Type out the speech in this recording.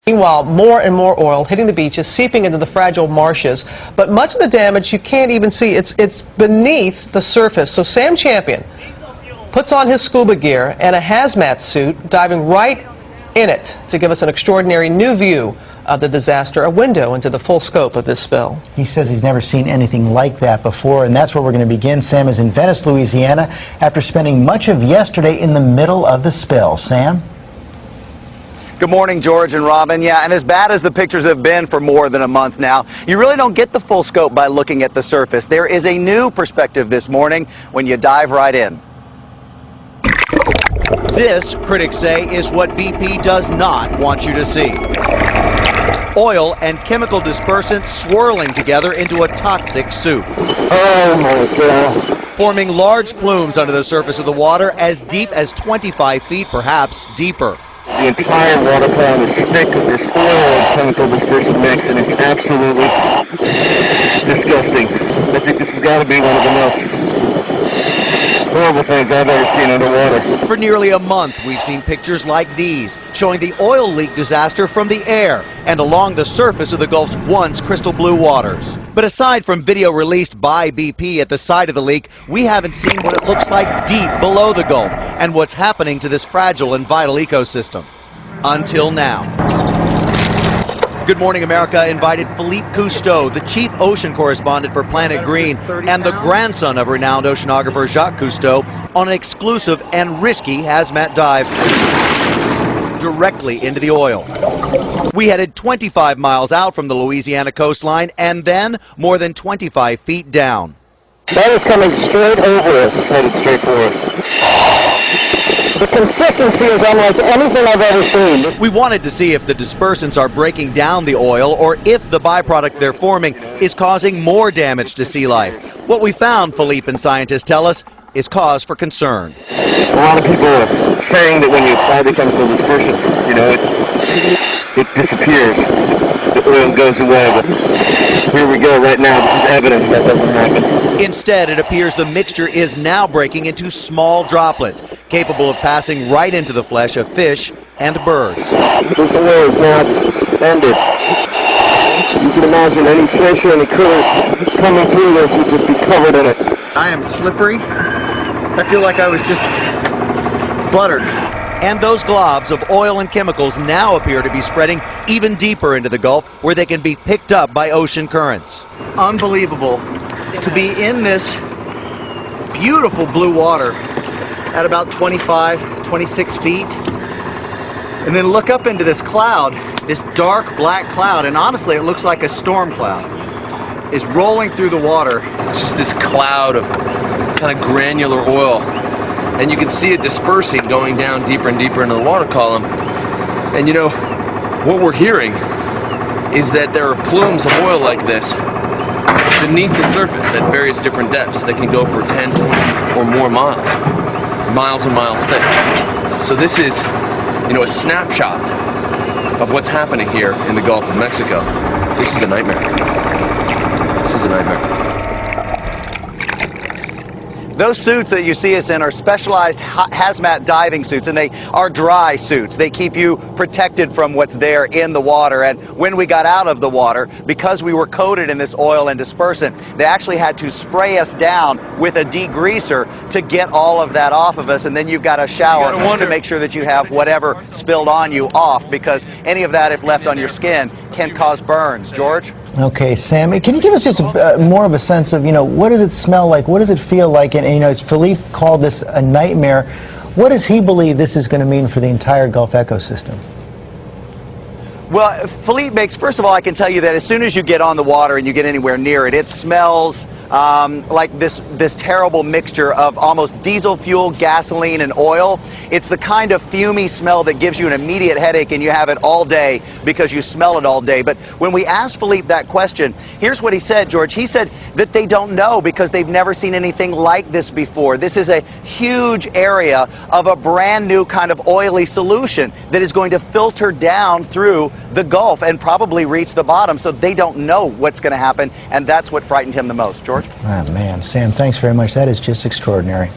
Meanwhile, more and more oil hitting the beaches, seeping into the fragile marshes. But much of the damage you can't even see. It's beneath the surface. So Sam Champion puts on his scuba gear and a hazmat suit, diving right in it to give us an extraordinary new view of the disaster, a window into the full scope of this spill. He says he's never seen anything like that before, and that's where we're going to begin. Sam is in Venice, Louisiana, after spending much of yesterday in the middle of the spill. Sam? Good morning, George and Robin. Yeah, and as bad as the pictures have been for more than a month now, you really don't get the full scope by looking at the surface. There is a new perspective this morning when you dive right in. This, critics say, is what BP does not want you to see. Oil and chemical dispersant swirling together into a toxic soup. Oh my God. Forming large plumes under the surface of the water as deep as 25 feet, perhaps deeper. The entire water column is thick with this oil and chemical dispersant mix, and it's absolutely disgusting. I think this has got to be one of the most horrible things I've ever seen underwater. For nearly a month, we've seen pictures like these, showing the oil leak disaster from the air and along the surface of the Gulf's once crystal blue waters. But aside from video released by BP at the site of the leak, we haven't seen what it looks like deep below the Gulf and what's happening to this fragile and vital ecosystem. Until now. Good Morning America invited Philippe Cousteau, the chief ocean correspondent for Planet Green and the grandson of renowned oceanographer Jacques Cousteau, on an exclusive and risky hazmat dive directly into the oil. We headed 25 miles out from the Louisiana coastline and then more than 25 feet down. That is coming straight over us, headed straight for us. The consistency is unlike anything I've ever seen. We wanted to see if the dispersants are breaking down the oil or if the byproduct they're forming is causing more damage to sea life. What we found, Philippe and scientists tell us, is cause for concern. A lot of people are saying that when you apply the chemical dispersant, it disappears. The oil goes away, but here we go right now. This is evidence that doesn't happen. Instead, it appears the mixture is now breaking into small droplets, capable of passing right into the flesh of fish and birds. This oil is now suspended. You can imagine any fish or any critters coming through this would just be covered in it. I am slippery. I feel like I was just buttered. And those globs of oil and chemicals now appear to be spreading even deeper into the Gulf, where they can be picked up by ocean currents. Unbelievable to be in this beautiful blue water at about 25, 26 feet, and then look up into this cloud, this dark black cloud, and honestly it looks like a storm cloud is rolling through the water. It's just this cloud of kind of granular oil, and you can see it dispersing, going down deeper and deeper into the water column. And you know, what we're hearing is that there are plumes of oil like this beneath the surface at various different depths that can go for 10, 20 or more miles. Miles and miles thick. So this is, a snapshot of what's happening here in the Gulf of Mexico. This is a nightmare. This is a nightmare. Those suits that you see us in are specialized hazmat diving suits, and they are dry suits. They keep you protected from what's there in the water. And when we got out of the water, because we were coated in this oil and dispersant, they actually had to spray us down with a degreaser to get all of that off of us. And then you've got to shower to make sure that you have whatever spilled on you off, because any of that, if left on your skin, can cause burns. George? Okay, Sam, can you give us just more of a sense of, what does it smell like? What does it feel like? And as Philippe called this a nightmare, what does he believe this is going to mean for the entire Gulf ecosystem? Well, Philippe makes, first of all, I can tell you that as soon as you get on the water and you get anywhere near it, it smells like this terrible mixture of almost diesel fuel, gasoline, and oil. It's the kind of fumey smell that gives you an immediate headache, and you have it all day because you smell it all day. But when we asked Philippe that question, here's what he said, George. He said that they don't know because they've never seen anything like this before. This is a huge area of a brand new kind of oily solution that is going to filter down through the Gulf and probably reach the bottom, so they don't know what's going to happen, and that's what frightened him the most. George? Oh, man. Sam, thanks very much. That is just extraordinary.